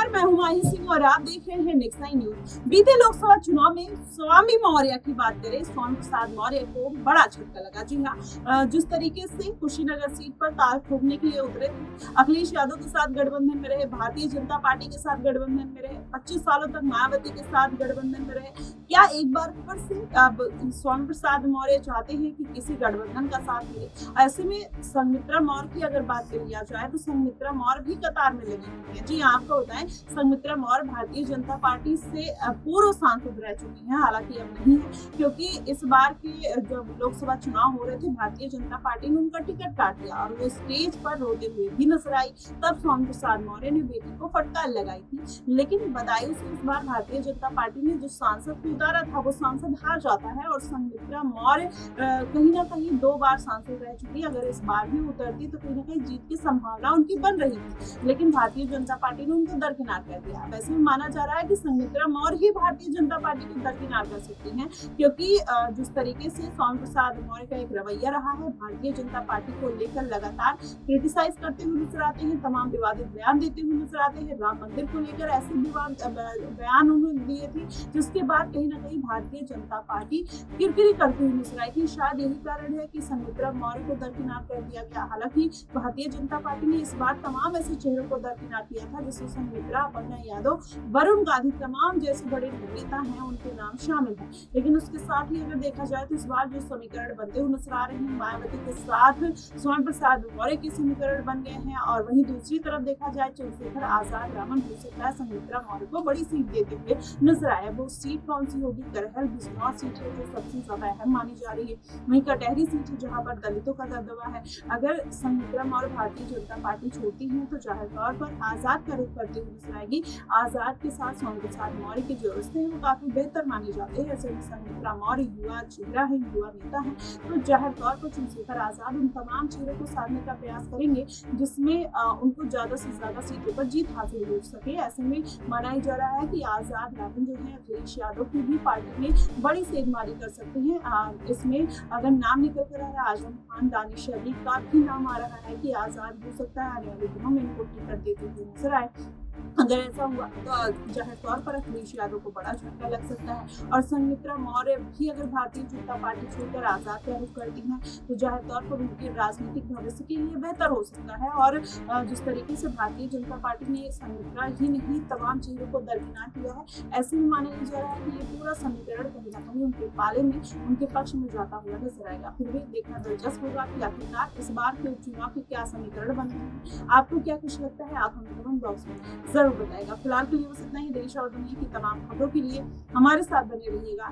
नमस्कार, मैं हूं माही सिंह और आप देख रहे हैं नेक्स्ट न्यूज। बीते लोकसभा चुनाव में स्वामी मौर्य की बात करें, स्वामी प्रसाद मौर्य को बड़ा झटका लगा। जी हाँ, जिस तरीके से कुशीनगर सीट पर ताल ठोकने के लिए उतरे थे, अखिलेश यादव के साथ गठबंधन में रहे, भारतीय जनता पार्टी के साथ गठबंधन में रहे, 25 सालों तक मायावती के साथ गठबंधन में रहे। क्या एक बार फिर से अब स्वामी प्रसाद मौर्य चाहते हैं कि किसी गठबंधन का साथ मिले? ऐसे में संघमित्रा मौर्य की अगर बात कर लिया जाए तो संघमित्रा मौर्य भी कतार में लगी हुई है। जी आपको बताएं, संघमित्रा मौर्य भारतीय जनता पार्टी से पूर्व सांसद रह चुकी हैं, हालांकि अब नहीं है, क्योंकि इस बार के जब लोकसभा चुनाव हो रहे थे भारतीय जनता पार्टी ने उनका टिकट काट दिया और वो स्टेज पर रोते हुए भी नजर आई। तब स्वामी प्रसाद मौर्य ने बेटी को फटकार लगाई थी, लेकिन बदायूं से इस बार भारतीय जनता पार्टी ने जो सांसद को उतारा था वो सांसद हार जाता है और संघमित्रा मौर्य कहीं ना कहीं 2 बार सांसद रह चुकी। अगर इस बार भी उतरती तो कहीं ना कहीं जीत की संभावना उनकी बन रही थी, लेकिन भारतीय जनता पार्टी ने उनको दरकिनार कर दिया। वैसे में माना जा रहा है कि संघमित्रा मौर्य ही भारतीय जनता पार्टी को दरकिनार कर सकती हैं, क्योंकि जिस तरीके से स्वामी प्रसाद मौर्य का एक रवैया रहा है, भारतीय जनता पार्टी को लेकर लगातार क्रिटिसाइज करते हुए नजर आते हैं, तमाम विवादित बयान देते हुए नजर आते हैं। राम मंदिर को लेकर ऐसे बयान उन्होंने दिए थे जिसके बाद कहीं ना कहीं भारतीय जनता पार्टी किरकिरी करती हुई नजर आई थी। शायद यही कारण है कि संघमित्रा मौर्य को दरकिनार कर दिया गया। हालांकि भारतीय जनता पार्टी ने इस बार तमाम ऐसे चेहरों को दरकिनार किया था, जिसमें संघमित्रा, अपर्णा यादव, वरुण गांधी, तमाम जैसे बड़े नेता हैं उनके नाम शामिल हैं। लेकिन उसके साथ ही अगर देखा जाए तो इस बार जो समीकरण बनते हुए नजर आ रहे हैं, मायावती के साथ स्वामी प्रसाद मौर्य के समीकरण बन गए हैं और वहीं दूसरी तरफ देखा जाए चंद्रशेखर आजाद रामन हो सकता है संघमित्रा मौर्य को बड़ी सीट देते हुए नजर आया। वो सीट कौन सी होगी? करहल बिजनौर सीट है जो सबसे ज्यादा अहम मानी जा रही है, वहीं कटहरी सीट है जहां पर दलितों का दबदबा है। अगर संघमित्रा मौर्य भारतीय जनता पार्टी छोड़ती है तो जाहिर तौर पर आजाद का रुख करते हुए नजर आएगी। आजाद के साथ स्वामी प्रसाद मौर्य के जो रिश्ते हैं वो काफी बेहतर माने जाते हैं। ऐसे में संघमित्रा मौर्य युवा चेहरा है, युवा नेता है, तो जाहिर तौर पर चंद्रशेखर आजाद उन तमाम चेहरों को साधने का प्रयास करेंगे जिसमें उनको ज्यादा से ज्यादा सीटों पर जीत हासिल हो सके। ऐसे में माना जा रहा है कि आजाद रामन जो है अखिलेश यादव की भी पार्टी में बड़ी सेधमारी कर सकते हैं। इसमें अगर नाम निकल कर आ रहा है आजम खान, दानिश अली का भी नाम आ रहा है कि आजाद हो सकता है आने वाले दिनों में इनको टिकट देते हुए नजर आए। अगर ऐसा हुआ तो जाहिर तौर पर अखिलेश यादव को बड़ा झटका लग सकता है और संघमित्रा मौर्य भी अगर भारतीय जनता पार्टी छोड़कर आजाद का रुख करती हैं तो जाहिर तौर पर उनके राजनीतिक भविष्य के लिए बेहतर हो सकता है। और जिस तरीके से भारतीय जनता पार्टी ने संघमित्रा ही नहीं तमाम चीजों को दरकिनार किया है, ऐसे में माना जा रहा है कि ये पूरा समीकरण कहीं ना कहीं उनके पाले में, उनके पक्ष में जाता हुआ नजर आएगा। फिर भी देखना दिलचस्प होगा कि आखिरकार इस बार के उपचुनाव के क्या समीकरण बन रहे हैं। आपको क्या कुछ लगता है? आप हमें कमेंट बॉक्स में जरूर बताएगा। फिलहाल के लिए बस इतना ही। देश और दुनिया की तमाम खबरों के लिए हमारे साथ बने रहिएगा।